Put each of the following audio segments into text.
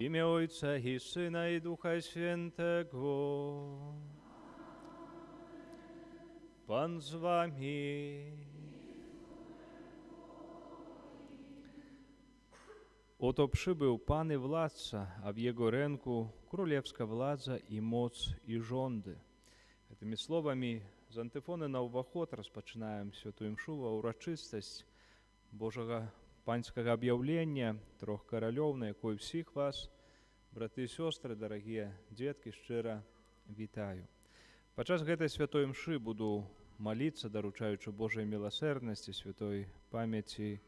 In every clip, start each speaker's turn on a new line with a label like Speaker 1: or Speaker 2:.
Speaker 1: imię Ojca i Syna i Ducha Świętego. Pan z wami. Oto przybył Pan i Władca, a w Jego ręku królewska władza i moc i rządy. Этими словами з антифони на уваход розпочинаємо святу мшу, урочистость Божого панського об'явлення трьох королів, на якої всіх вас, брати і сестри, дорогі дітки, щиро вітаю. Падчас гэтай святой мшы буду молиться, доручаючи Божої милосердності, святой пам'яті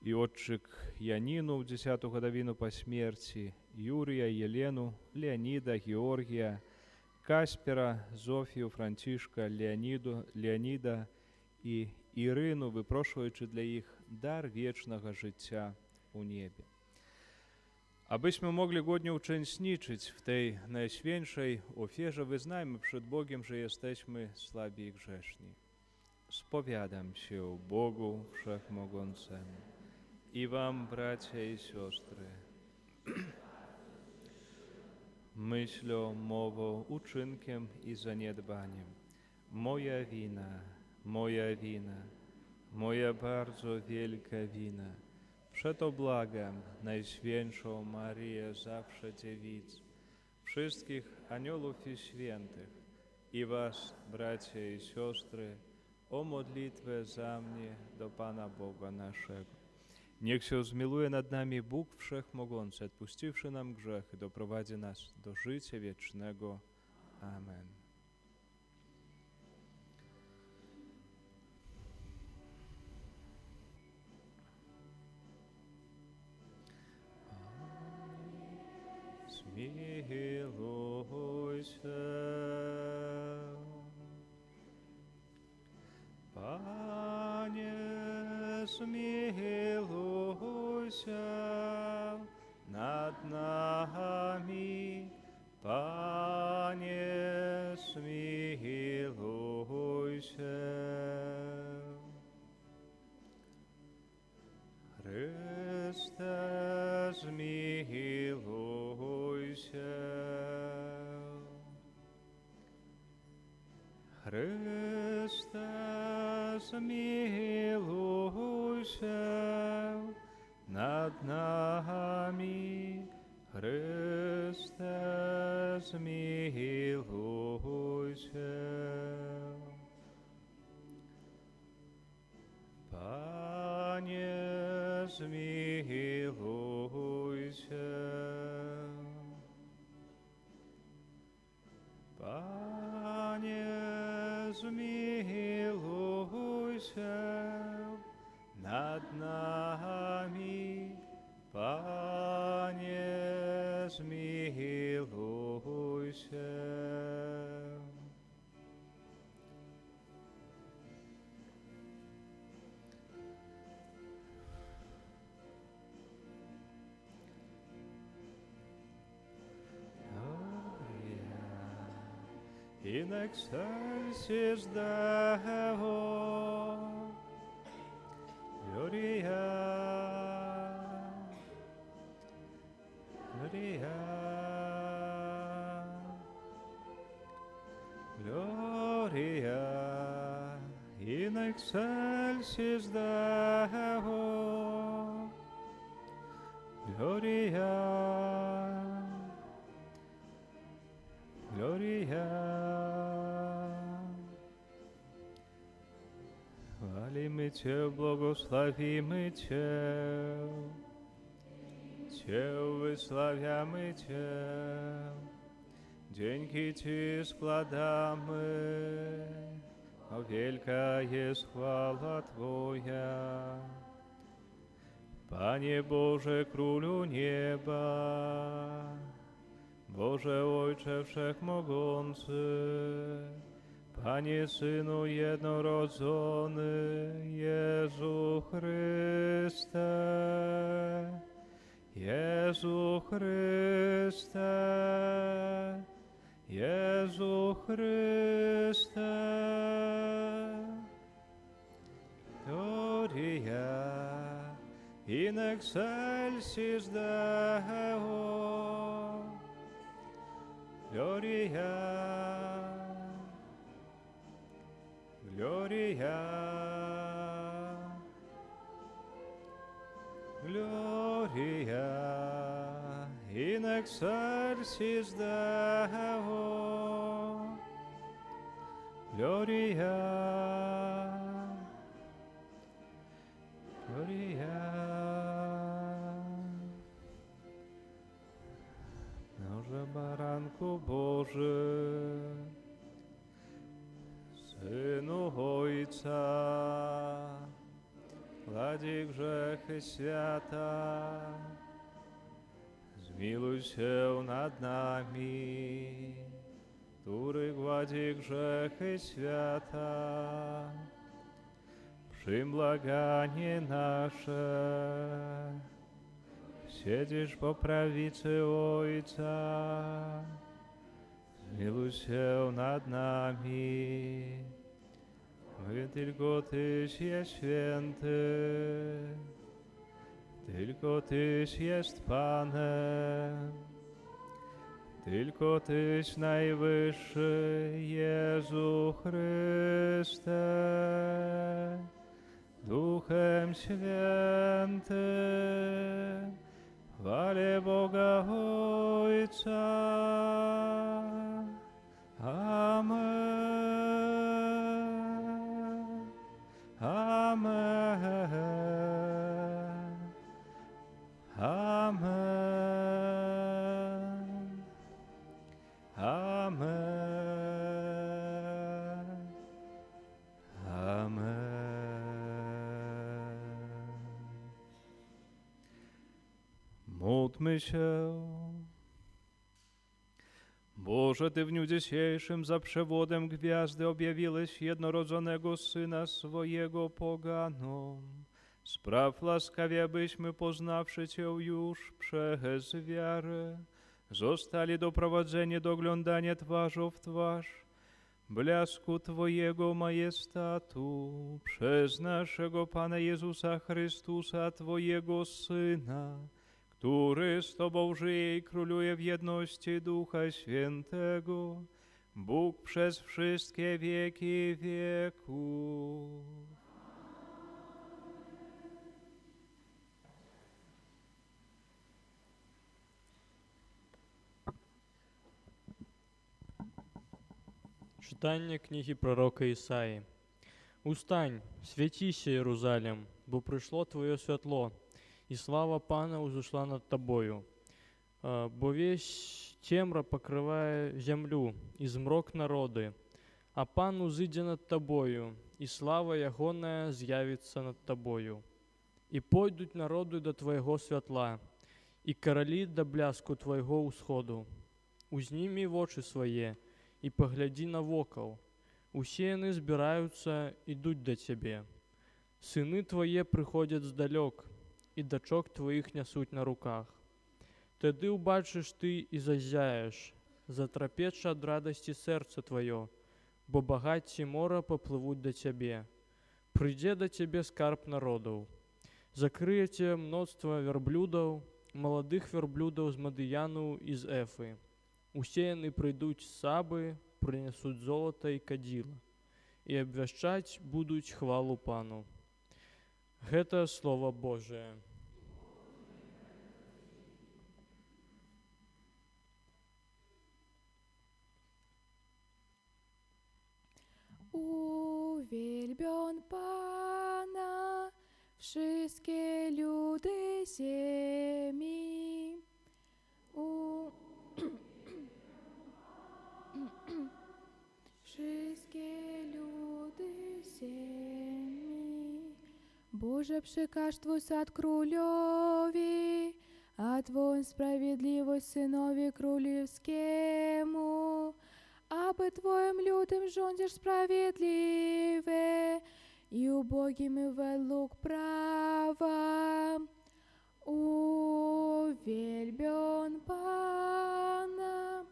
Speaker 1: і отчик Яніну в 10-ту годовину по смерті, Юрія, Єлену, Леоніда, Георгія, Каспера, Зофію, Францишка, Леоніда і Ірину, випрошуючи для їх дар вічного життя у небі. Abyśmy mogli godnie uczestniczyć w tej najświętszej ofierze, wyznajmy przed Bogiem, że jesteśmy słabi i grzeszni. Spowiadam się Bogu Wszechmogącemu i wam, bracia i siostry, myślą, mową, uczynkiem i zaniedbaniem. Moja wina, moja bardzo wielka wina. Przeto błagam Najświętszą Marię, zawsze Dziewicę, wszystkich aniołów i świętych i was, bracia i siostry, o modlitwę za mnie do Pana Boga naszego. Niech się zmiłuje nad nami Bóg Wszechmogący, odpuściwszy nam grzechy, doprowadzi nas do życia wiecznego. Amen. Zmiłuj się, Panie, zmiłuj się nad nami, Panie, zmiłuj się. Chryste, zmiłuj się. Chryste, zmiłuj się nad nami. Chryste, zmiłuj się. Panie, zmiłuj się. Panie, zmiłuj się nad nami. Panie, zmiłuj się. In excelsis Deo, Gloria, Gloria, Gloria, in excelsis Deo, Gloria, Gloria. Chwalimy Cię, błogosławimy Cię, Cię wysławiamy Cię, dzięki Ci składamy, o wielka jest chwała Twoja. Panie Boże, Królu nieba, Boże Ojcze Wszechmogący, Panie Synu jednorodzony, Jezu Chryste, Jezu Chryste, Jezu Chryste. Gloria in excelsis Deo, Gloria, Gloria, Gloria in excelsis Deo, Gloria, Gloria. Noże baranku Boży, Synu Ojca, gładzi grzechy świata, zmiłuj się nad nami, który gładzi grzechy świata. Przyjm błaganie nasze, siedzisz po prawicy Ojca, zmiłuj się nad nami. My tylko Tyś jest święty, tylko Tyś jest Panem, tylko Tyś najwyższy, Jezu Chryste, Duchem Świętym, chwale Boga Ojca. Amen. Amen. Amen. Amen. Amen. Módlmy się. Boże, Ty w dniu dzisiejszym za przewodem gwiazdy objawiłeś jednorodzonego Syna swojego poganom. Spraw łaskawie, abyśmy poznawszy Cię już przez wiarę, zostali doprowadzeni do oglądania twarzą w twarz, blasku Twojego majestatu, przez naszego Pana Jezusa Chrystusa, Twojego Syna, który z Tobą żyje i króluje w jedności Ducha Świętego, Bóg przez wszystkie wieki wieków.
Speaker 2: Читання книги пророка Ісаї. «Устань, святійся, Єрусалим, бо прийшло Твоє світло, і слава Пана узошла над Тобою. Бо весь темра покриває землю, і змрок народи, а Пан узыдзе над Тобою, і слава Ягоная з'явиться над Тобою. І пойдуть народи до Твоєго святла, і королі до бляску Твоєго усходу. Узніми вочі своє, і погляді навокал. Усе яны збіраюцца, ідуць да Цябе. Сыны Твоє прыходзяць здалёк, і дачок Твоіх нясуць на руках. Тады ўбачыш Ты і зазяеш, затрапеча ад радасці сэрца Твоё, бо багацці мора паплывуць да Цябе. Прыйдзе да Цябе скарб народаў. Закрыеце мноцтва вярблюдаў, маладых вярблюдаў з Мадыяну і з Эфы. Усе яны прыйдуць з Сабы, прынясуць золата і кадзіла, і абвяшчаць будуць хвалу Пану». Гэта Слова Божие.
Speaker 3: Uwielbion Pana wszystkie ludy ziemi. Wszystkie ludy ziemi. Боже, przekaż Twój sad królowi, a Twą sprawiedliwość synowi królewskiemu, aby Twoim ludem rządzisz sprawiedliwe i ubogimi według prawa. Uwielbion Pana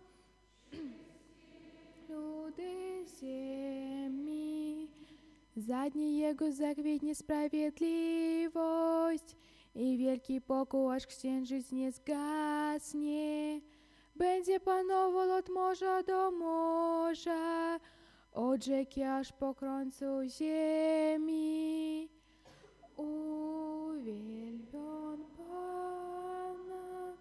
Speaker 3: ludy ziemi. Zadni Jego zakwitnie sprawiedliwość i wielki pokój, aż księżyc nie zgasnie. będzie panował od morza do morza, od rzeki aż po końcu ziemi. Uwielbion Pana.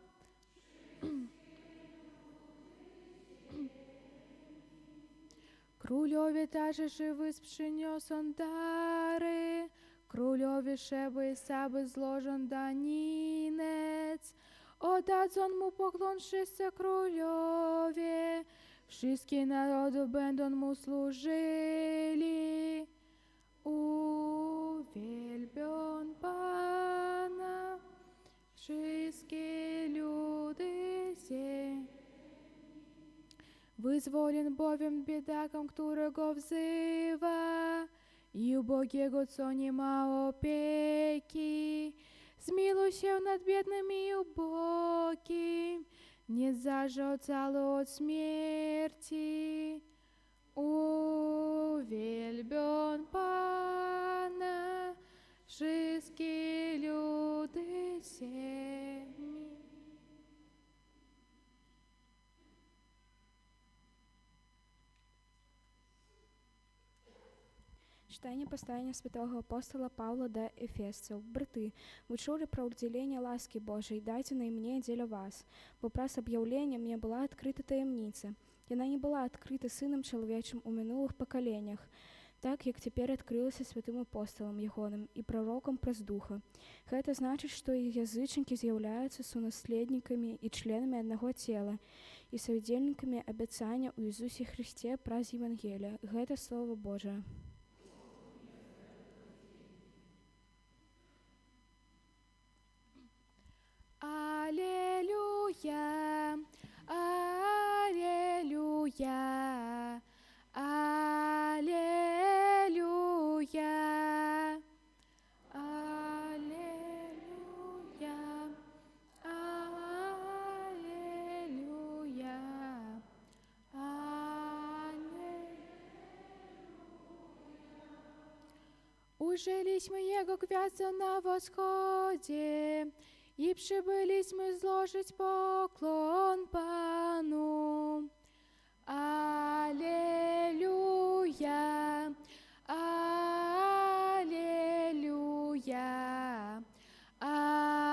Speaker 3: Królowie także wysp przyniosą dary, królowie Szeby i Saby złożą daninec. Oddadzą mu poklon wszyscy królowie, wszystkie narody będą mu służyli. Uwielbion Pana, wszystkie ludy ziemi. Wyzwolен bowiem biedakom, którego wzywa, i ubogiego, co nie ma opieki. Zmiłuj się nad biednym i ubogim, nie zarze ocalu od śmierci. Uwielbion Pana, wszystkie ludy ziemi.
Speaker 4: Читання послання святого апостола Павла до Ефесців. Брати, ви чули про уділення ласки Божої, дайте мне для вас, бо праз об'явлення мне была открыта таємниця. Яна не была открыта Сыном Человечим у минулых поколениях, так, як теперь открылася святым апостолам Ягоным и пророкам праз Духа. Гэта значит, что и язычники з'являются сунаследниками и членами одного тела, и совдельниками обетцания у Иисусе Христе праз Евангелия. Гэта Слово Божие.
Speaker 3: Аллилуйя, аллилуйя, аллилуйя, аллилуйя, аллилуйя, аллилуйя. Ужелись мы Его гвязду на восходе, и прибылись мы зложить поклон Пану. Аллилуйя, аллилуйя, аллилуйя.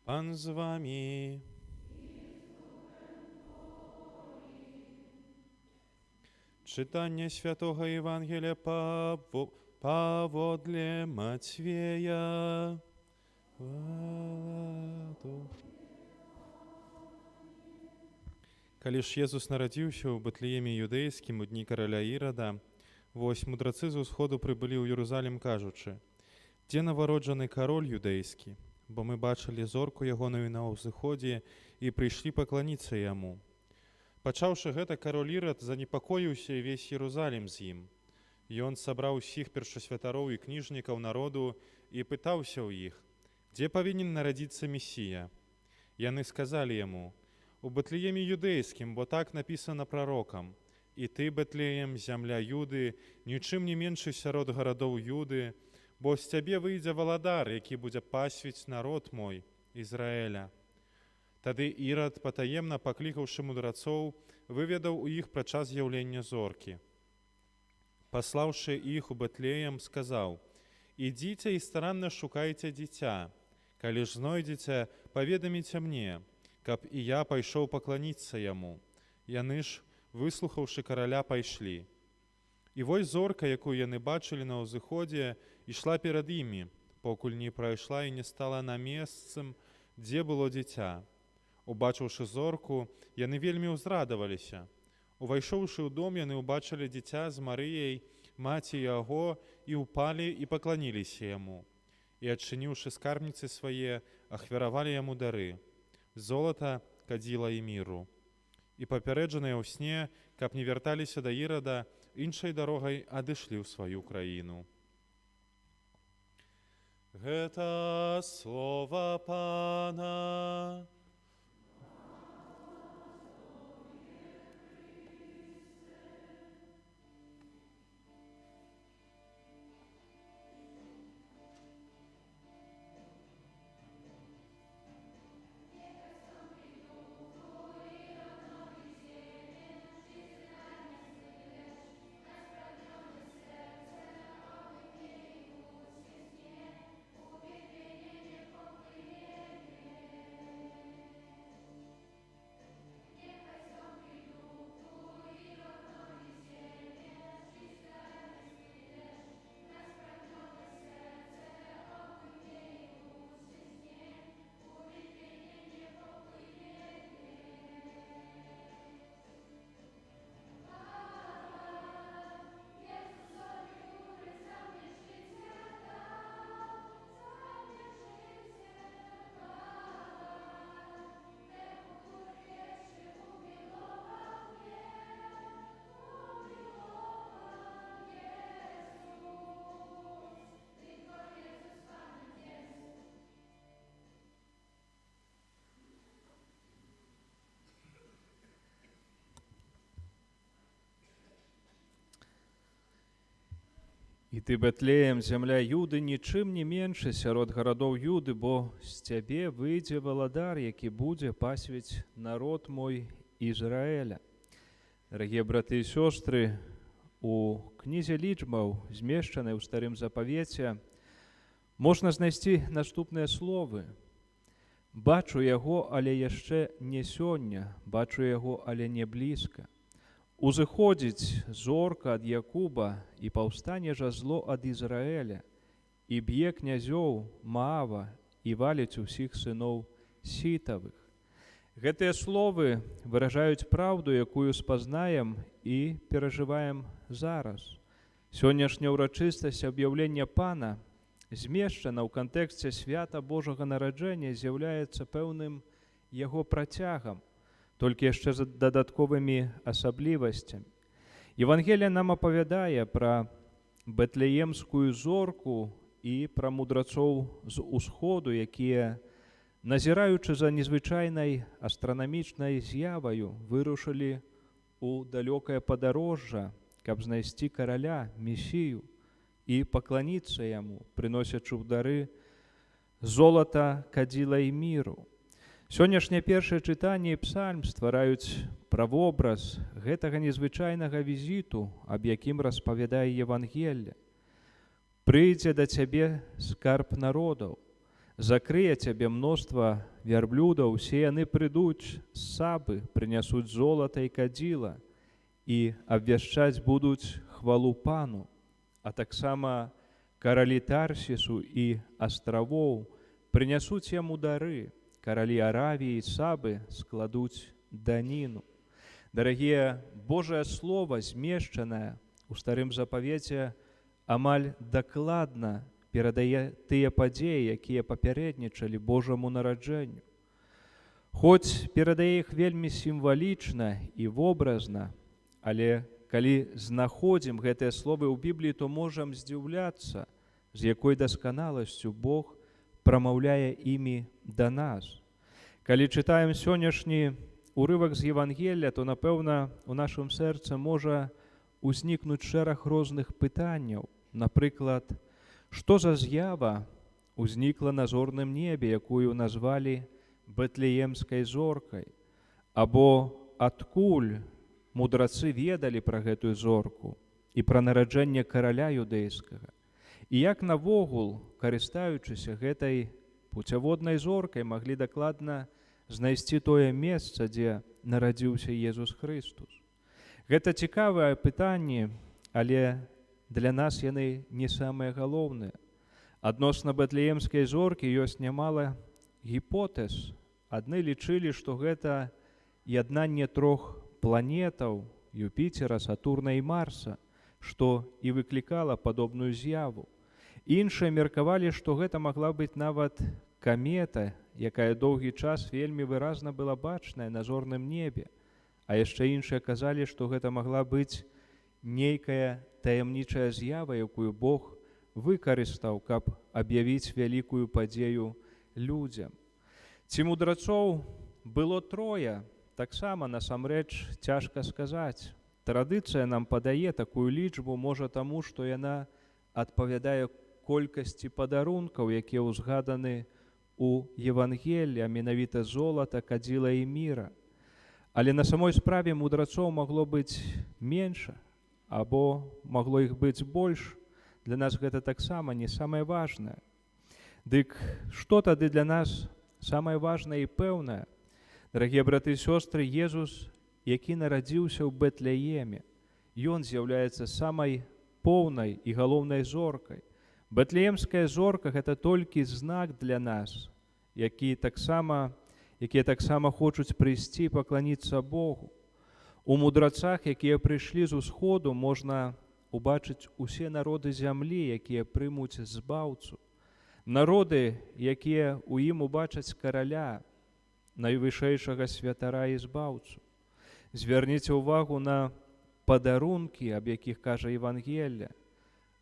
Speaker 5: Пан з вами. Czytanie Świętego Ewangelia pawodle Матвея. Калі ж Езус нарадзіўся ў Бэтлееме юдэйскім у дні караля Ірада, вось мудрацы з усходу прыбылі ў Єрусалім, кажучы: «Дзе навароджаны кароль юдэйскі? Бо мы бачылі зорку ягоную на ўзыходзе і прыйшлі пакланіцца яму». Пачаўшы гэта, кароль Ірад занепакоіўся і весь Єрусалім з ім. Ён сабраў усіх першасвятароў і кніжнікаў народу і пытаўся ў іх, дзе павінен нарадзіцца Месія. Яны сказалі яму: «У Бэтлееме юдэйскім, бо так напісана прарокам: і ты, Бэтлеем, зямля Юды, нічым не меншы сярод гарадоў Юды, бо з цябе выйдзе валадар, які будзе пасвіць народ мой, Ізраэля». Тады Ірад, патаемна паклікаўшы мудрацоў, выведаў у іх пра час з'яўлення зоркі. Паслаўшы іх у Бэтлеем, сказаў: «Ідзіце і старанна шукайце дзіця. Калі ж знойдзеце, паведаміце мне, каб і я пайшоў пакланіцца яму». Яны ж, выслухаўшы караля, пайшлі. І вось зорка, якую яны бачылі на ўзыходзе, ішла перад імі, покуль не прайшла і не стала на месцам, дзе было дзіця. Убачыўшы зорку, яны вельмі ўзрадаваліся. Увайшоўшы ў дом, яны ўбачылі дзіця з Марыяй, маці яго, і ўпалі і пакланіліся яму. І, адчыніўшы скарбніцы свае, ахвяравалі яму дары: золата, кадзіла і міру. І папярэджаныя ў сне, каб не вярталіся да Ірада, іншай дарогай адышлі ў сваю краіну. Гэта слова Пана.
Speaker 1: І ты, Бэтлеем, зямля Юды, нічым не меншы сярод гарадоў Юды, бо з цябе выйдзе валадар, які будзе пасвіць народ мой Ізраэля. Дарагія браты і сёстры, у кнізе лічбаў, змешчанай у Старым Запавеце, можна знайсці наступныя словы. Бачу яго, але яшчэ не сёння, бачу яго, але не блізка. Узыходзіць зорка ад Якуба, і паўстане жазло ад Ізраэля, і б'е князёў Маава, і валіць усіх сыноў Сітавых. Гэтыя словы выражаюць праўду, якую спазнаем і перажываем зараз. Сённяшняя ўрачыстасць аб'яўлення Пана, змешчана ў кантэксце свята Божага нараджэння, з'яўляецца пэўным яго працягам, толькі яшчэ з дадатковымі асаблівасцямі. Евангелія нам апавядае пра бэтлеемскую зорку і пра мудрацоў з усходу, якія, назіраючы за незвычайнай астранамічнай з'яваю, вырушылі ў далёкае падарожжа, каб знайсці караля, месію, і пакланіцца яму, прыносячы ў дары золата, кадзіла і міру. Сённяшняе першае чытанне і псальм ствараюць правобраз гэтага незвычайнага візіту, аб якім распавядае Евангелле. Прыйдзе да цябе скарб народаў, закрые цябе мноства вярблюдаў, усе яны прыйдуць з Сабы, прынясуць золата і кадзіла, і абвяшчаць будуць хвалу Пану, а таксама каралі Тарсісу і астравоў прынясуць яму дары, каралі Аравіі і Сабы складуць даніну. Дарагія, Божае Слово, змешчанае ў Старым Запавеце, амаль дакладна перадае тыя падзеі, якія папярэднічалі Божаму нараджэнню. Хоць перадае іх вельмі сімвалічна і вобразна, але калі знаходзім гэтыя словы ў Бібліі, то можам здзіўляцца, з якой дасканаласцю Бог прамаўляе імі да нас. Калі чытаем сённяшні урывак з Евангелля, то, напэўна, у нашым сэрцы можа узнікнуць шэраг розных пытанняў. Напрыклад, што за з'ява узнікла на зорным небе, якую назвалі бэтлеемскай зоркай? Або адкуль мудрацы ведалі пра гэтую зорку і пра нараджэнне караля юдэйскага? І як навогул, карыстаючыся гэтай пуцяводнай зоркай, маглі дакладна знайсці тое месца, дзе нарадзіўся Езус Хрыстус? Гэта цікавыя пытанні, але для нас яны не самыя галоўныя. Адносна бэтлеемскай зоркі ёсць нямала гіпотэз. Адны лічылі, што гэта яднанне трох планетаў Юпітера, Сатурна і Марса, што і выклікала падобную з'яву. Іншыя меркавалі, што гэта магла быць нават камета, якая доўгі час вельмі выразна была бачная на зорным небе. А яшчэ іншыя казалі, што гэта магла быць нейкая таямнічая з'ява, якую Бог выкарыстаў, каб аб'явіць вялікую падзею людзям. Ці мудрацоў было трое, таксама насамрэч цяжка сказаць. Традыцыя нам падае такую лічбу, можа таму, што яна адпавядае колькасці падарункаў, якія ўзгаданы у Евангеллі, а менавіта золата, кадзіла і міра. Але на самой справе мудрацоў магло быць менш, або магло іх быць больш. Для нас гэта таксама не самае важнае. Дык што тады для нас самае важнае і пэўнае? Дарагія браты і сёстры, Езус, які нарадзіўся ў Бэтлееме, ён з'яўляецца самай поўнай і галоўнай зоркай. Бэтлеемская зорка – гэта толькі знак для нас, якія таксама хочуць прыйсці і пакланіцца Богу. У мудрацах, якія прыйшлі з усходу, можна убачыць усе народы зямлі, якія прымуць збаўцу. Народы, якія ў ім убачаць караля, найвышэйшага святара і збаўцу. Звярніце ўвагу на падарункі, аб якіх кажа Евангелле.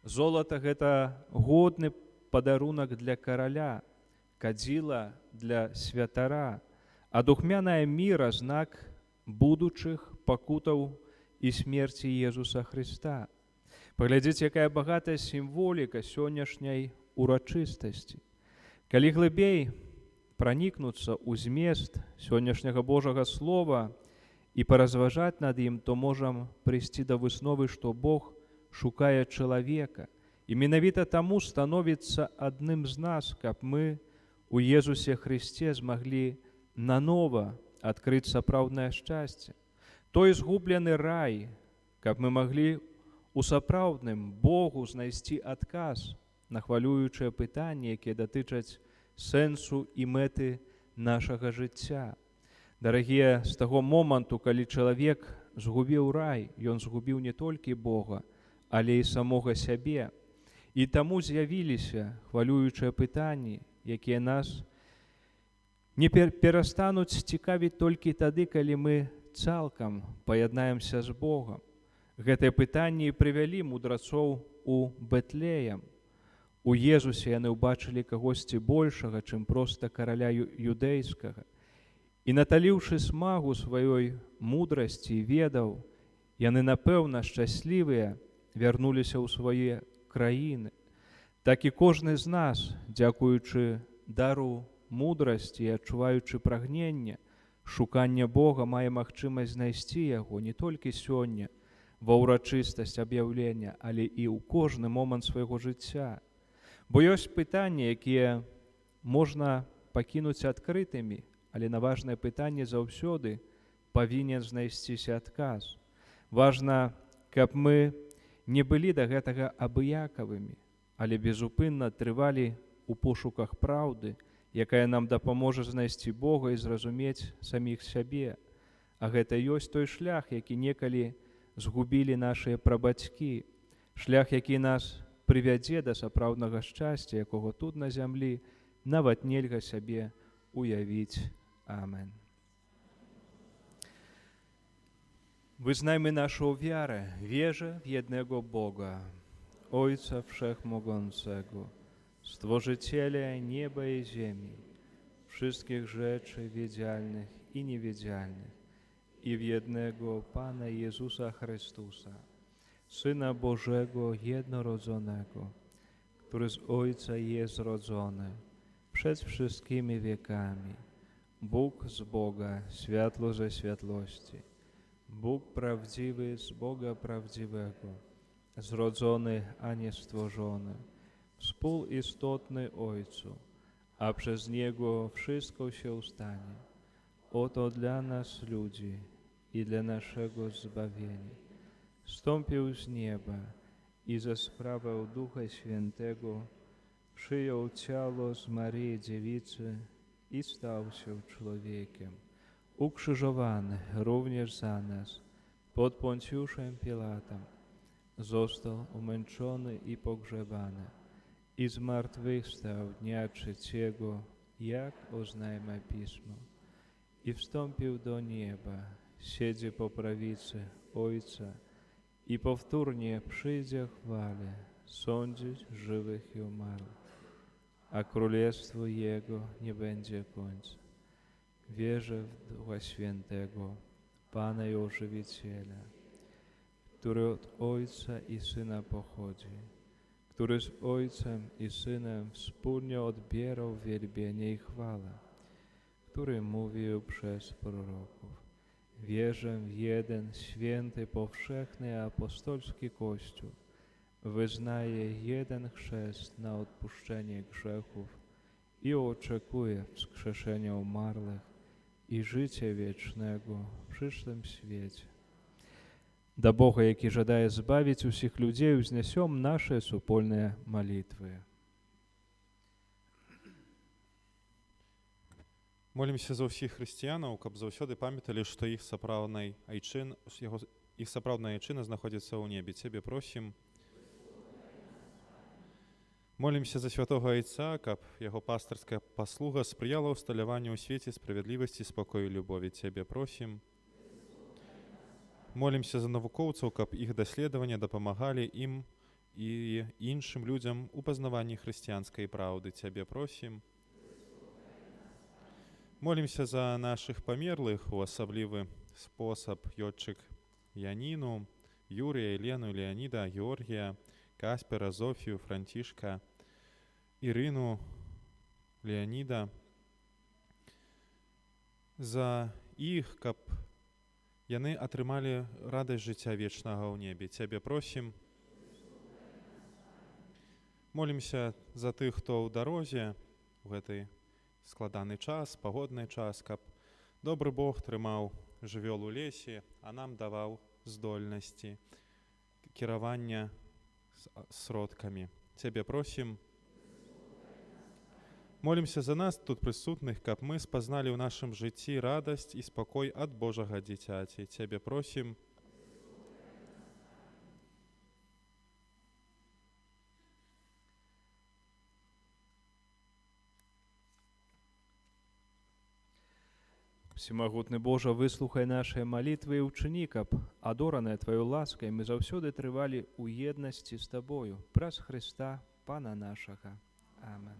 Speaker 1: Золата – гэта годны падарунак для караля, кадзіла для святара, а духмяная міра – знак будучых пакутаў і смерці Езуса Хрыста. Паглядзіце, якая багатая сімволіка сённяшняй урачыстасці. Калі глыбей пранікнуцца ў змест сённяшняга Божага Слова і паразважаць над ім, то можам прыйсці да высновы, што Бог шукае чалавека. І менавіта таму становіцца адным з нас, каб мы у Езусе Христе змаглі нанова адкрыць сапраўднае шчасце. Той згублены рай, каб мы маглі у сапраўдным Богу знайсці адказ на хвалюючыя пытанні, якія датычаць сэнсу і мэты нашага жыцця. Дарагія, з таго моманту, калі чалавек згубіў рай, ён згубіў не толькі Бога, але і самога сябе. І таму з'явіліся хвалюючыя пытанні, якія нас не перастануць цікавіць толькі тады, калі мы цалкам паяднаемся з Богам. Гэтыя пытанні прывялі мудрацоў у Бэтлеем. У Езусе яны ўбачылі кагосьці большага, чым проста караля юдэйскага. І наталіўшы смагу сваёй мудрасці і ведаў, яны, напэўна, шчаслівыя вярнуліся ў свае краіны. Так і кожны з нас, дзякуючы дару мудрасці і адчуваючы прагненне, шукання Бога мае магчымасць знайсці яго не толькі сёння, ва ўрачыстасць аб'яўлення, але і ў кожны момант свайго жыцця. Бо ёсць пытанні, якія можна пакінуць адкрытымі, але на важнае пытанне заўсёды павінен знайсціся адказ. Важна, каб мы не былі да гэтага абыякавымі, але безупынна трывалі ў пошуках праўды, якая нам дапаможа знайсці Бога і зразумець саміх сябе. А гэта ёсць той шлях, які некалі згубілі нашыя прабацькі, шлях, які нас прывядзе да сапраўднага шчасця, якога тут на зямлі нават нельга сябе уявіць. Амен. Wyznajmy naszą wiarę, wierzę w jednego Boga, Ojca Wszechmogącego, Stworzyciela nieba i ziemi, wszystkich rzeczy wiedzialnych i niewiedzialnych, i w jednego Pana Jezusa Chrystusa, Syna Bożego jednorodzonego, który z Ojca jest zrodzony przed wszystkimi wiekami, Bóg z Boga, światło ze światłości, Bóg prawdziwy z Boga prawdziwego, zrodzony, a nie stworzony, współistotny Ojcu, a przez Niego wszystko się stanie. Oto dla nas ludzi i dla naszego zbawienia. Wstąpił z nieba i za sprawą Ducha Świętego przyjął ciało z Maryi Dziewicy i stał się człowiekiem. Ukrzyżowany również za nas pod Poncjuszem Pilatem, został umęczony i pogrzebany i zmartwychwstał dnia trzeciego, jak oznajmia Pismo, i wstąpił do nieba, siedzi po prawicy Ojca i powtórnie przyjdzie chwale sądzić żywych i umarłych, a królestwo Jego nie będzie końca. Wierzę w Ducha Świętego, Pana i Ożywiciela, który od Ojca i Syna pochodzi, który z Ojcem i Synem wspólnie odbierał wielbienie i chwałę, który mówił przez proroków. Wierzę w jeden święty, powszechny apostolski Kościół, wyznaję jeden chrzest na odpuszczenie grzechów i oczekuję wskrzeszenia umarłych i życia wiecznego w przyszłym świecie. Да Бога, які жадає збавіць усіх людей, узнесем наші супольні молитви.
Speaker 5: Молімся за ўсіх хрысціянаў, каб заўсёды памяталі, што іх сапраўдная айчына знаходзіцца ў небе. Цябе просім. Молімся за святого Айца, каб яго пастырская паслуга спрыяла ўсталяванню ў свеце справядлівасці, спакою і любові. Цябе просім. Молімся за навукоўцаў, каб іх даследавання дапамагалі ім і іншым людзям у пазнаванні хрысціянскай праўды. Цябе просім. Молімся за нашых памерлых, у асаблівы спосаб Йодчык Яніну, Юрія, Елену, Леоніда, Георгія, Каспера, Зофію, Франтішка, Ірину, Леоніда. За іх, каб яны атрымалі радасць жыцця вечнага ў небе. Цябе просім. Молімся за тых, хто ў дарозе у гэты складаны час, пагодны час, каб добры Бог трымаў жывёл у лесе, а нам даваў здольнасці кіравання сродкамі. Цябе просім. Молімся за нас тут прысутных, каб мы спазналі ў нашым жыцці радасць і спакой ад Божага дзіцяці. Цябе просім.
Speaker 1: Всемагутны Божа, выслухай нашыя малітвы і ўчыні, каб адораныя Тваёй ласкай мы заўсёды трывалі ў еднасці з Табою. Праз Хрыста, Пана нашага. Амен.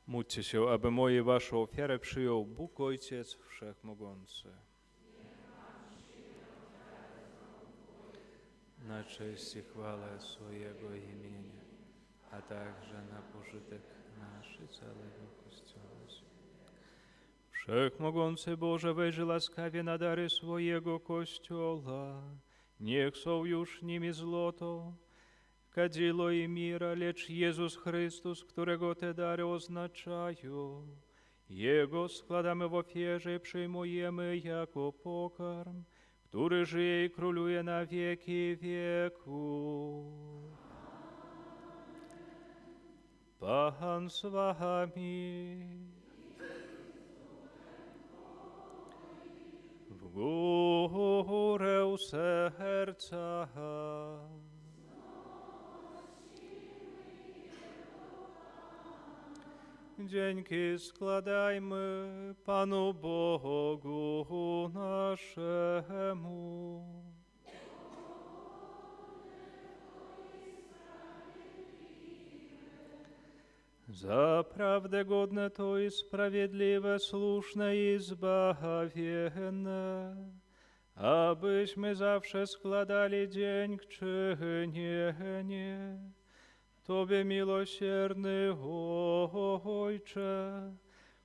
Speaker 1: Módlcie się, aby moje wasze ofiary przyjął Bóg Ojciec Wszechmogący. Na cześć i chwałę swojego imienia, a także na pożytek nasz i całego Kościoła. Wszechmogący Boże, wejrzyj łaskawie na dary swojego Kościoła. Niech są już nimi złoto, kadzidło i mira, lecz Jezus Chrystus, którego te dary oznaczają. Jego składamy w ofierze i przyjmujemy jako pokarm, który żyje i króluje na wieki wieków. Pan z wami. W górę serca. Dzięki składajmy Panu Bogu naszemu. Zaprawdę godne to i sprawiedliwe, słuszne i zbawienne, abyśmy zawsze składali dziękczynienie Tobie, miłosierny Ojcze,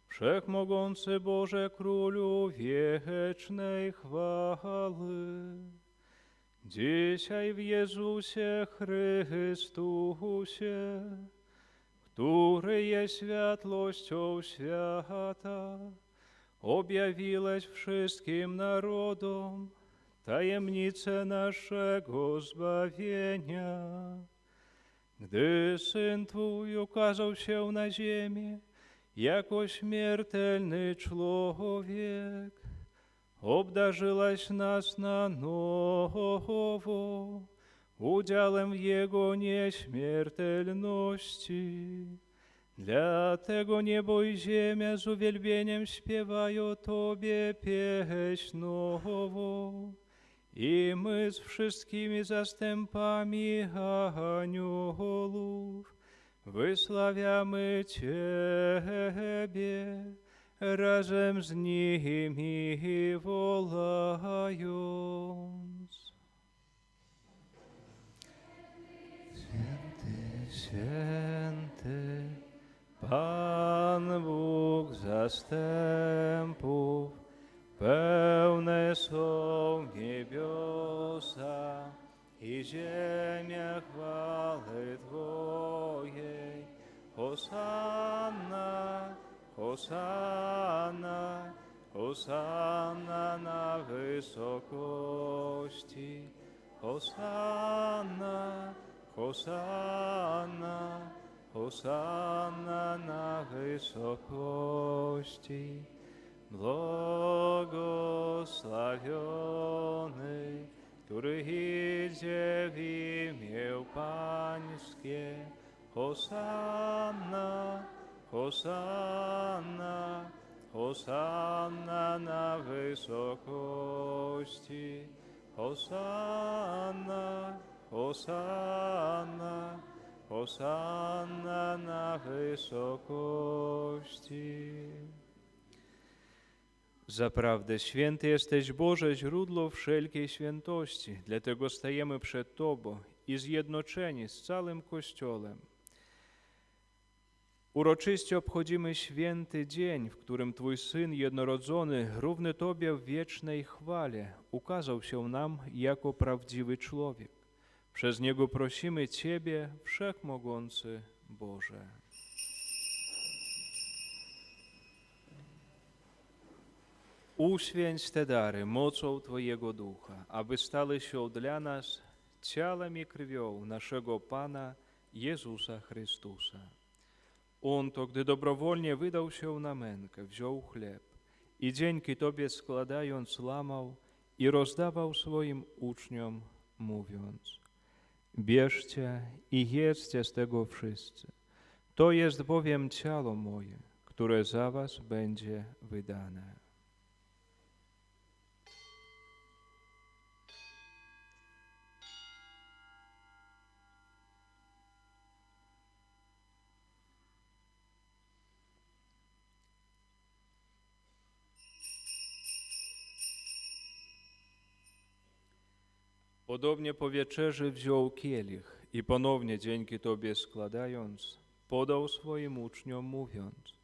Speaker 1: Wszechmogący Boże, Królu wiecznej chwały. Dzisiaj w Jezusie Chrystusie, który jest światłością świata, objawiłeś wszystkim narodom tajemnicę naszego zbawienia. Gdy Syn Twój ukazał się na ziemi jako śmiertelny człowiek, obdarzyłaś nas na nowo udziałem w Jego nieśmiertelności. Dlatego niebo i ziemia z uwielbieniem śpiewają Tobie pieśń nową. I my z wszystkimi zastępami aniołów wysławiamy Ciebie, razem z nimi wołając. Święty, święty, Pan Bóg zastępów, pełne są niebiosa i ziemia chwały Twojej. Hosanna, Hosanna, Hosanna na wysokości. Hosanna, Hosanna, Hosanna na wysokości. Błogosławiony, który idzie w imię Pańskie. Hosanna, Hosanna, Hosanna na wysokości. Hosanna, Hosanna, Hosanna na wysokości. Zaprawdę święty jesteś Boże, źródło wszelkiej świętości, dlatego stajemy przed Tobą i zjednoczeni z całym Kościołem. Uroczyście obchodzimy święty dzień, w którym Twój Syn jednorodzony, równy Tobie w wiecznej chwale, ukazał się nam jako prawdziwy człowiek. Przez Niego prosimy Ciebie, Wszechmogący Boże. Uświęć te dary mocą Twojego Ducha, aby stały się dla nas ciałem i krwią naszego Pana Jezusa Chrystusa. On to, gdy dobrowolnie wydał się na mękę, wziął chleb i dzięki Tobie składając łamał i rozdawał swoim uczniom, mówiąc: bierzcie i jedzcie z tego wszyscy. To jest bowiem ciało moje, które za was będzie wydane. Podobnie po wieczerzy wziął kielich i ponownie dzięki Tobie składając, podał swoim uczniom, mówiąc: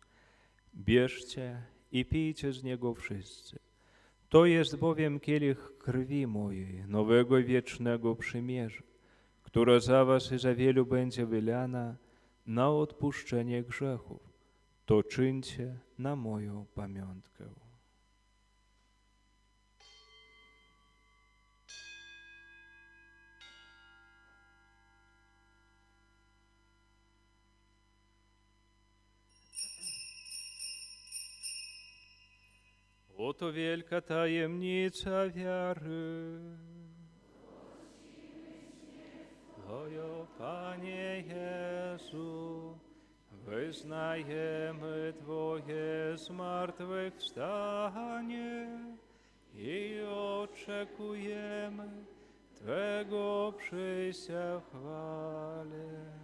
Speaker 1: bierzcie i pijcie z niego wszyscy. To jest bowiem kielich krwi mojej, nowego i wiecznego przymierza, która za was i za wielu będzie wylana na odpuszczenie grzechów. To czyńcie na moją pamiątkę. Oto wielka tajemnica wiary. Twoje, Panie Jezu, wyznajemy Twoje zmartwychwstanie i oczekujemy Twego przyjścia w chwale.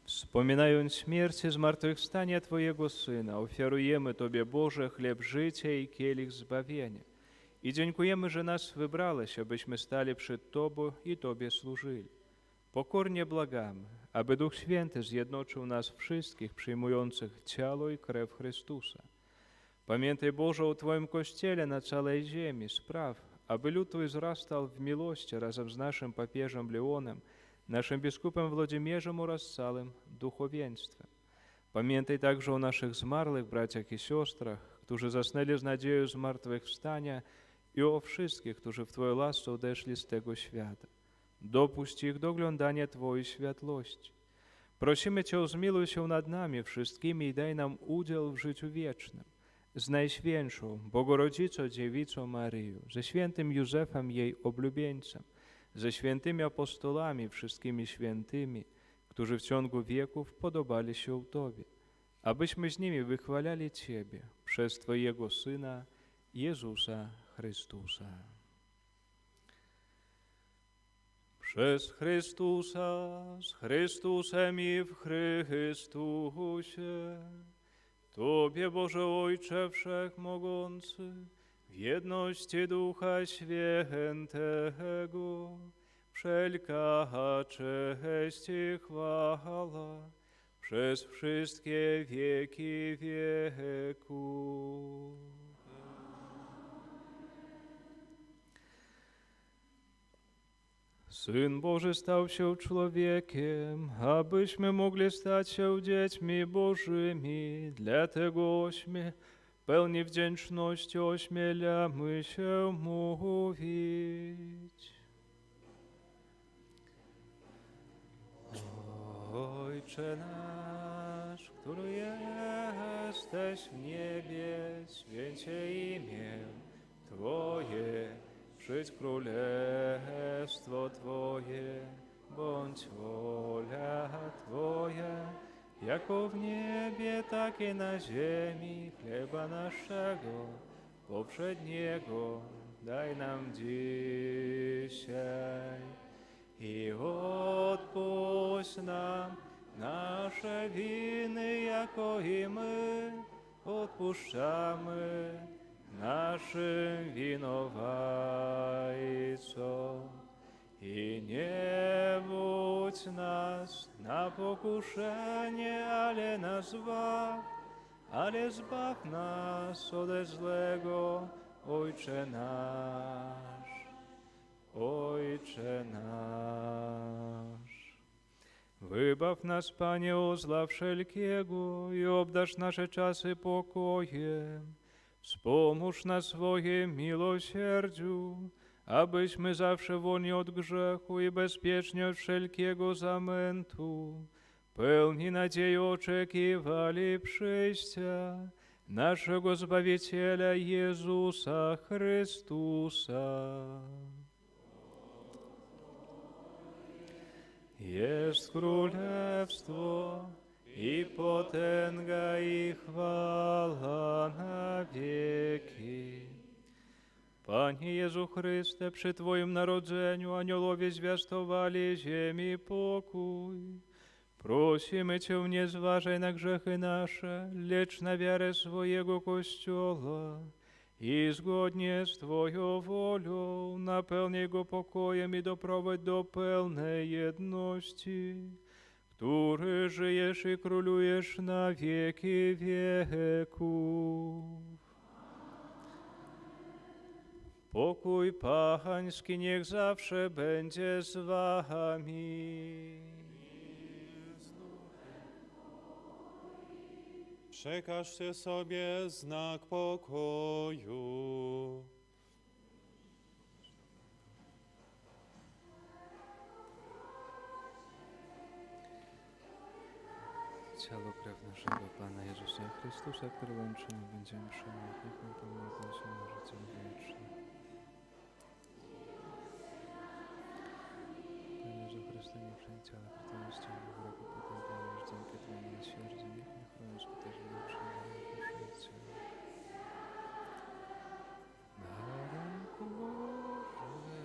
Speaker 1: Wspominając śmierć i zmartwychwstanie Twojego Syna, ofiarujemy Tobie, Boże, chleb życia i kielich zbawienia. I dziękujemy, że nas wybrałeś, abyśmy stali przed Tobą i Tobie służyli. Pokornie błagamy, aby Duch Święty zjednoczył nas wszystkich przyjmujących ciało i krew Chrystusa. Pamiętaj, Boże, o Twoim Kościele na całej ziemi, spraw, aby lud Twój wzrastał w miłości razem z naszym papieżem Leonem, naszym biskupem Włodzimierzem oraz całym duchowieństwem. Pamiętaj także o naszych zmarłych braciach i siostrach, którzy zasnęli z nadzieją zmartwychwstania, i o wszystkich, którzy w Twojej łasce odeszli z tego świata. Dopuść ich do oglądania Twojej światłości. Prosimy Cię, zmiłuj się nad nami wszystkimi i daj nam udział w życiu wiecznym. Z Najświętszą Bogorodzicą Dziewicą Maryją, ze świętym Józefem, jej oblubieńcem, ze świętymi apostolami, wszystkimi świętymi, którzy w ciągu wieków podobali się Tobie, abyśmy z nimi wychwalali Ciebie przez Twojego Syna, Jezusa Chrystusa. Przez Chrystusa, z Chrystusem i w Chrystusie, Tobie, Boże Ojcze Wszechmogący, w jedności Ducha Świętego, wszelka cześć i chwała przez wszystkie wieki wieków. Syn Boży stał się człowiekiem, abyśmy mogli stać się dziećmi Bożymi. Dlategośmy pełni wdzięczności ośmielamy się mówić. Ojcze nasz, który jesteś w niebie, święcie imię Twoje, przyjdź królestwo Twoje, bądź wola Twoja, jako w niebie, tak i na ziemi. Chleba naszego poprzedniego daj nam dzisiaj i odpuść nam nasze winy, jako i my odpuszczamy naszym winowajcom. I nie wódź nas na pokuszenie, ale zbaw nas ode złego, Ojcze nasz. Ojcze nasz. Wybaw nas, Panie, od zła wszelkiego i obdarz nasze czasy pokojem. Wspomóż nas swoim miłosierdziu, abyśmy zawsze wolni od grzechu i bezpiecznie od wszelkiego zamętu, pełni nadziei oczekiwali przyjścia naszego Zbawiciela Jezusa Chrystusa. Jest królestwo i potęga i chwała na wieki. Panie Jezu Chryste, przy Twoim narodzeniu aniołowie zwiastowali ziemi pokój. Prosimy Cię, nie zważaj na grzechy nasze, lecz na wiarę swojego Kościoła i zgodnie z Twoją wolą napełnij go pokojem i doprowadź do pełnej jedności, który żyjesz i królujesz na wieki wieków. Pokój Pański niech zawsze będzie z wami.
Speaker 5: Przekażcie sobie znak pokoju.
Speaker 1: Ciało, krew naszego Pana Jezusa Chrystusa, który łączymy, będziemy przyjmować, niech nam pomogą się na życie wieczne. Panie Jezu Chryste, nie przyjmij ciała, które jest ciało wrogu, potępiamy już dzięki Twojemu miłosierdziu, niech nie chronią skutecznie na przyjmowanie życia. Na ręku Boże,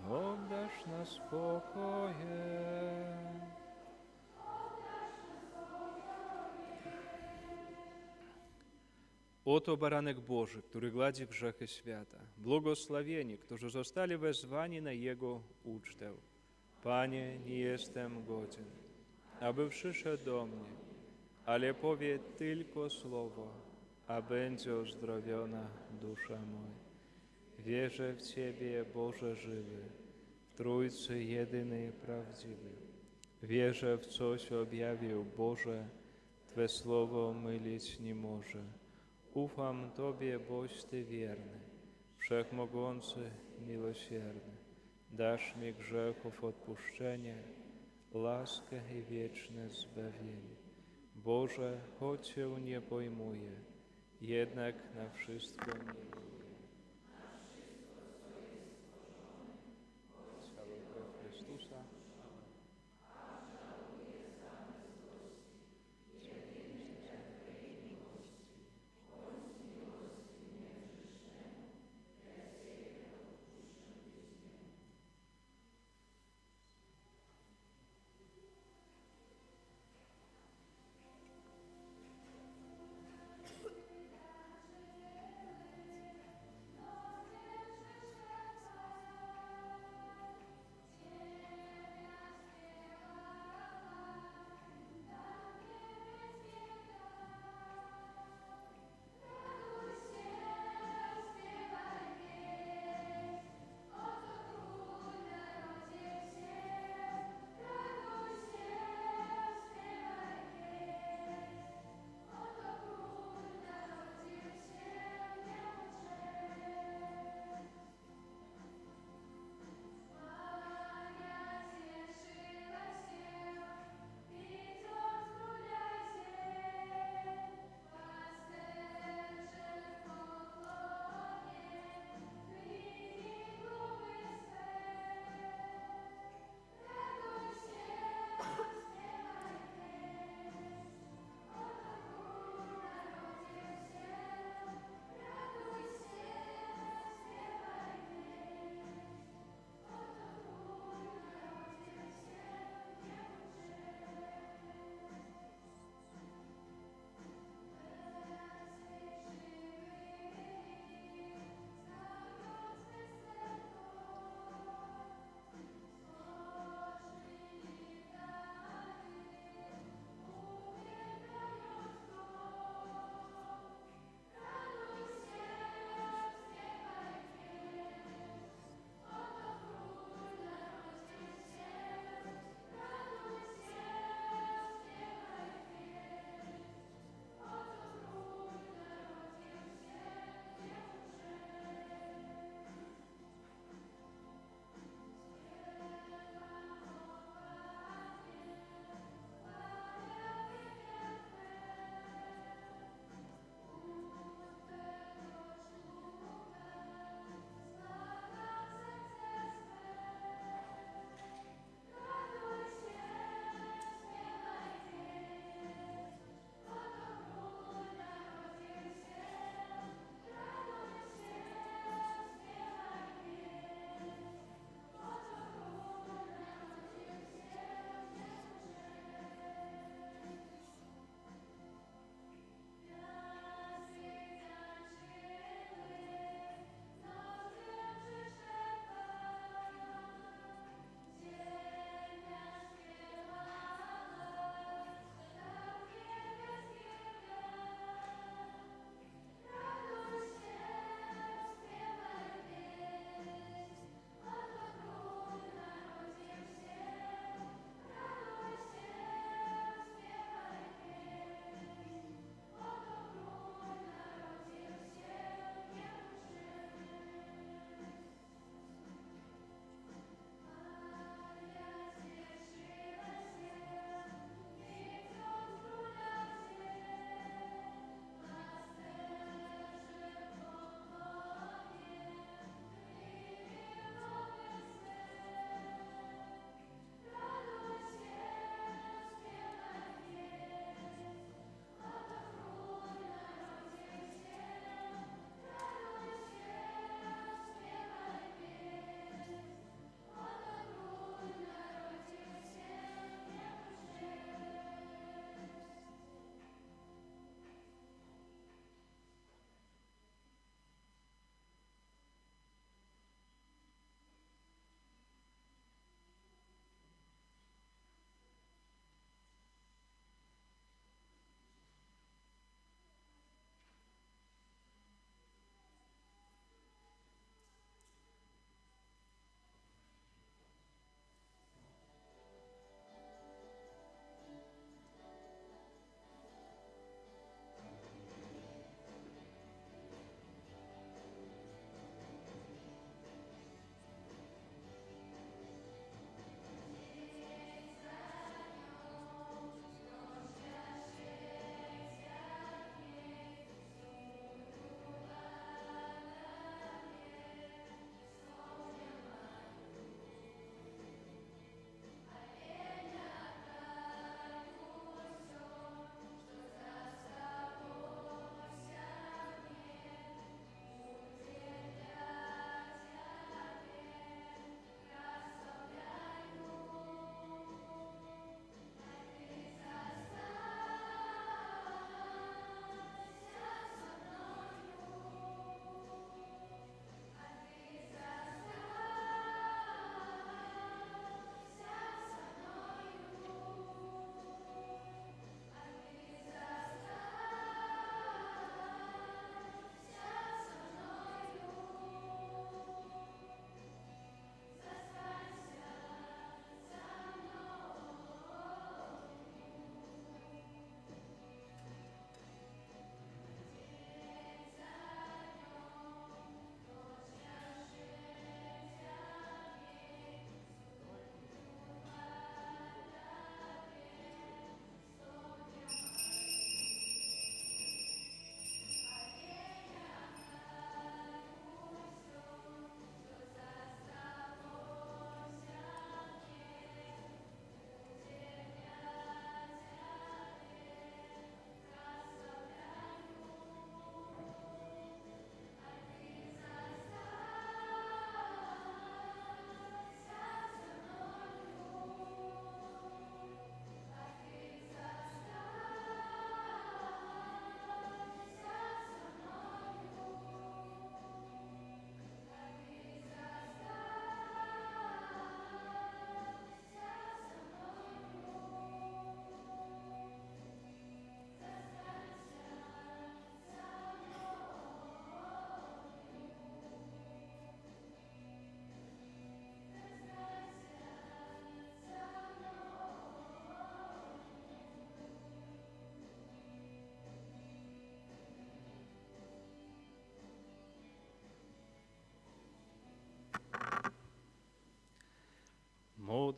Speaker 1: obdarz nas spokojem. Oto baranek Boży, który gładzi grzechy świata. Błogosławieni, którzy zostali wezwani na Jego ucztę. Panie, nie jestem godzien, aby przyszedł do mnie, ale powie tylko słowo, a będzie uzdrowiona dusza moja. Wierzę w Ciebie, Boże żywy, w Trójcy jedyny i prawdziwy. Wierzę w coś objawił Boże, Twe słowo mylić nie może. Ufam Tobie, boś Ty wierny, wszechmogący, miłosierny. Dasz mi grzechów odpuszczenie, laskę i wieczne zbawienie. Boże, choć Cię nie pojmuję, jednak na wszystko miłuję. Ciało i krew Chrystusa.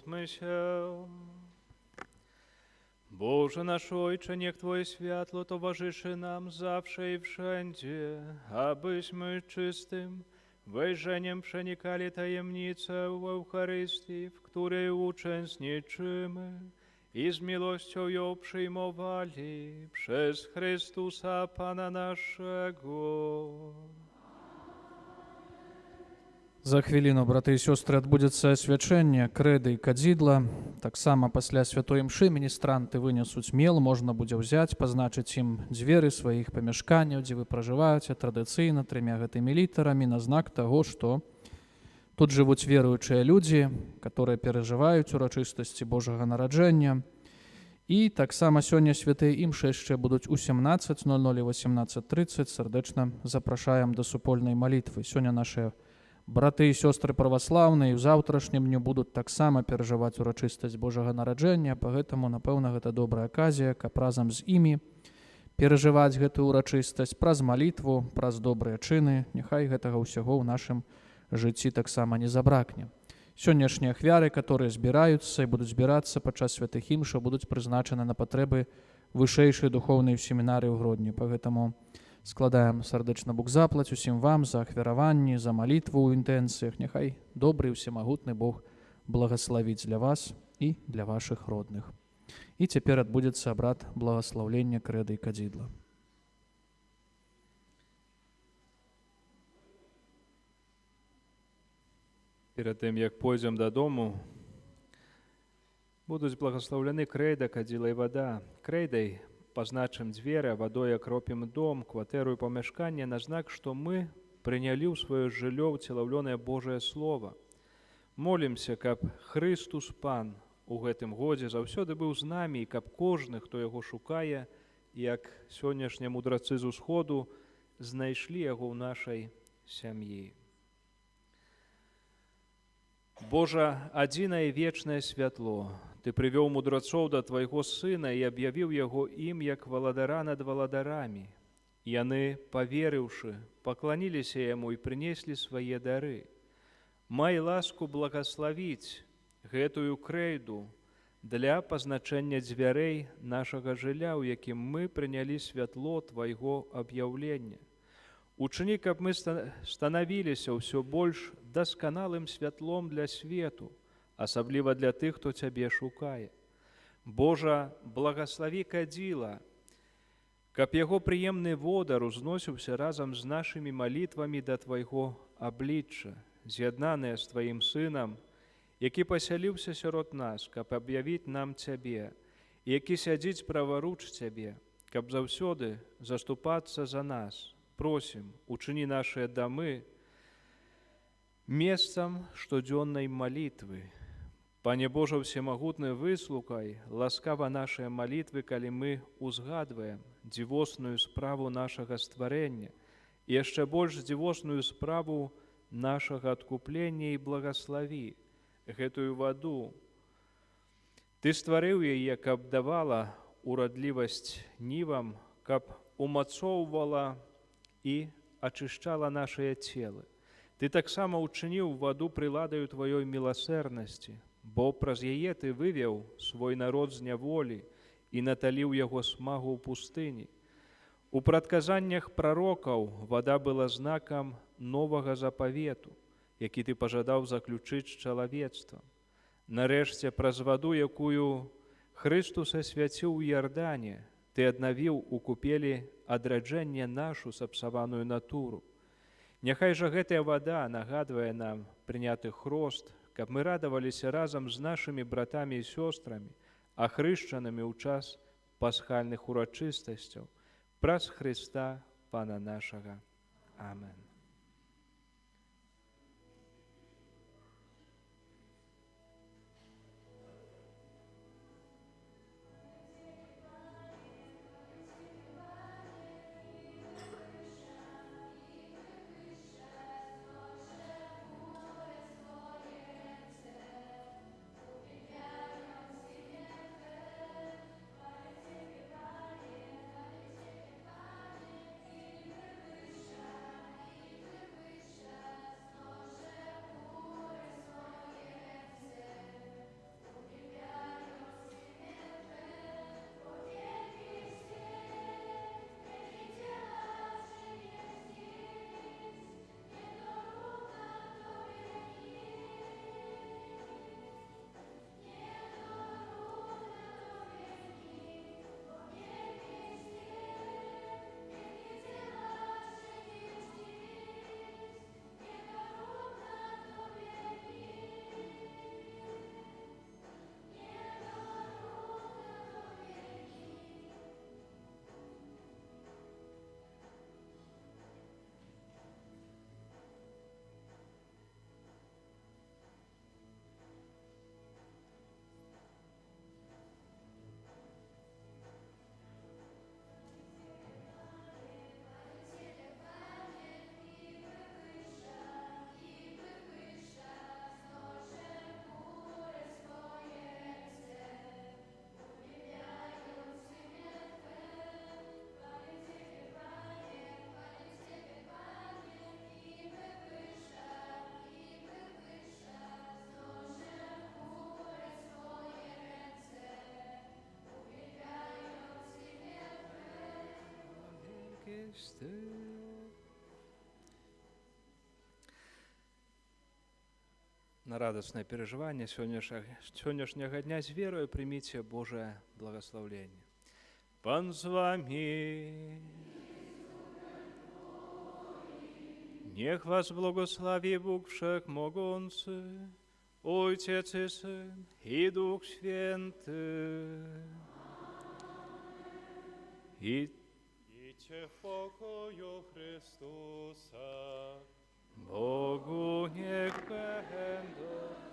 Speaker 1: Помолтmy się. Boże nasz Ojcze, niech Twoje światło towarzyszy nam zawsze i wszędzie, abyśmy czystym wejrzeniem przenikali tajemnicę Eucharystii, w której uczestniczymy i z miłością ją przyjmowali przez Chrystusa Pana naszego.
Speaker 6: За хвіліну, браты і сёстры, адбудзецца асвячэнне крэды і кадзідла. Таксама пасля святой імшы міністранты вынесуць мел, можна будзе ўзяць, пазначыць ім дзверы сваіх памяшканняў, дзе вы пражываеце, традыцыйна 3 гэтымі літарамі на знак таго, што тут жывуць веруючыя людзі, которые перажываюць урачыстасці Божага нараджэння. І таксама сёння святыя імшы яшчэ будуць у 17:00 і 18:30. Сардэчна запрашаем да супольнай малітвы. Сёння нашыя браты і сёстры праваслаўныя ў заўтрашнім дню будуць таксама перажываць урачыстасць Божага нараджэння, пагэтаму, напэўна, гэта добрая аказія, каб разам з імі перажываць гэтую урачыстасць праз малітву, праз добрыя чыны. Няхай гэтага ўсяго ў нашым жыцці таксама не забракне. Сённяшнія ахвяры, которые збіраюцца і будуць збірацца падчас святых імшаў, будуць прызначаны на патрэбы вышэйшай духоўнай семінарыі ў Гродні. Пагэтаму складаем сардэчна богзаплаць усім вам за ахвяраванні, за малітву ў інтэнцыях. Няхай добры і ўсемагутны Бог благаславіць для вас і для вашых родных. І цяпер адбудзецца абрад благаслаўлення крэды і кадзідла.
Speaker 1: Перед тым, як пойдзем дадому, будуць благаслаўлены крэйда, кадзіла і вада. Крэйдай пазначым дзверы, а вадой акропім дом, кватэру і памяшканне на знак, што мы прынялі ў сваё жыллё ўцелаўлёнае Божае Слова. Молімся, каб Хрыстус Пан у гэтым годзе заўсёды быў з намі, і каб кожны, хто яго шукае, як сённяшнія мудрацы з усходу, знайшлі яго ў нашай сям'і. Божа, адзінае вечнае святло, Ты прывёў мудрацоў да Твайго Сына і аб'явіў яго ім як валадара над валадарамі. Яны, паверыўшы, пакланіліся яму і прынеслі свае дары. Май ласку благаславіць гэтую крэйду для пазначэння дзвярэй нашага жылля, у якім мы прынялі святло Твайго аб'яўлення. Учыні, каб мы станавіліся ўсё больш дасканалым святлом для свету, асабліва для тых, хто Цябе шукае. Божа, благаславі кадзіла, каб яго прыемны водар узносіўся разам з нашымі малітвамі да Твайго аблічча, з'яднаныя з Тваім Сынам, які пасяліўся сярод нас, каб аб'явіць нам Цябе, які сядзіць праваруч Цябе, каб заўсёды заступацца за нас. Просім, учыні нашыя дамы месцам штодзённай малітвы. Пане Божа ўсемагутны, выслухай ласкава нашыя малітвы, калі мы узгадваем дзівосную справу нашага стварэння і яшчэ больш дзівосную справу нашага адкуплення, і благаславі гэтую ваду. Ты стварыў яе, каб давала урадлівасць нівам, каб умацоўвала і ачышчала нашыя целы. Ты таксама учыніў ваду прыладаю Тваёй міласэрнасці, бо праз яе Ты вывеў свой народ з няволі і наталіў яго смагу ў пустыні. У прадказаннях прарокаў вада была знакам новага запавету, які Ты пажадаў заключыць з чалавецтвам. Нарэшце, праз ваду, якую Хрыстус асвяціў у Ярдане, Ты аднавіў у купелі адраджэння нашу сапсаваную натуру. Няхай жа гэтая вада нагадвае нам прыняты хрост, каб мы радаваліся разам з нашымі братамі і сёстрамі, ахрышчанымі ў час пасхальных урачыстасцяў, праз Хрыста Пана нашага. Амен. єсть ти. На радостное переживание сегодняшнего дня с верою примите Божие благословление. Пан с вами. Нех вас благослови Бог Всемогущий, Отец и Сын и Дух Святый. И
Speaker 5: Idźcie w pokoju Chrystusa.
Speaker 1: Богу niech będą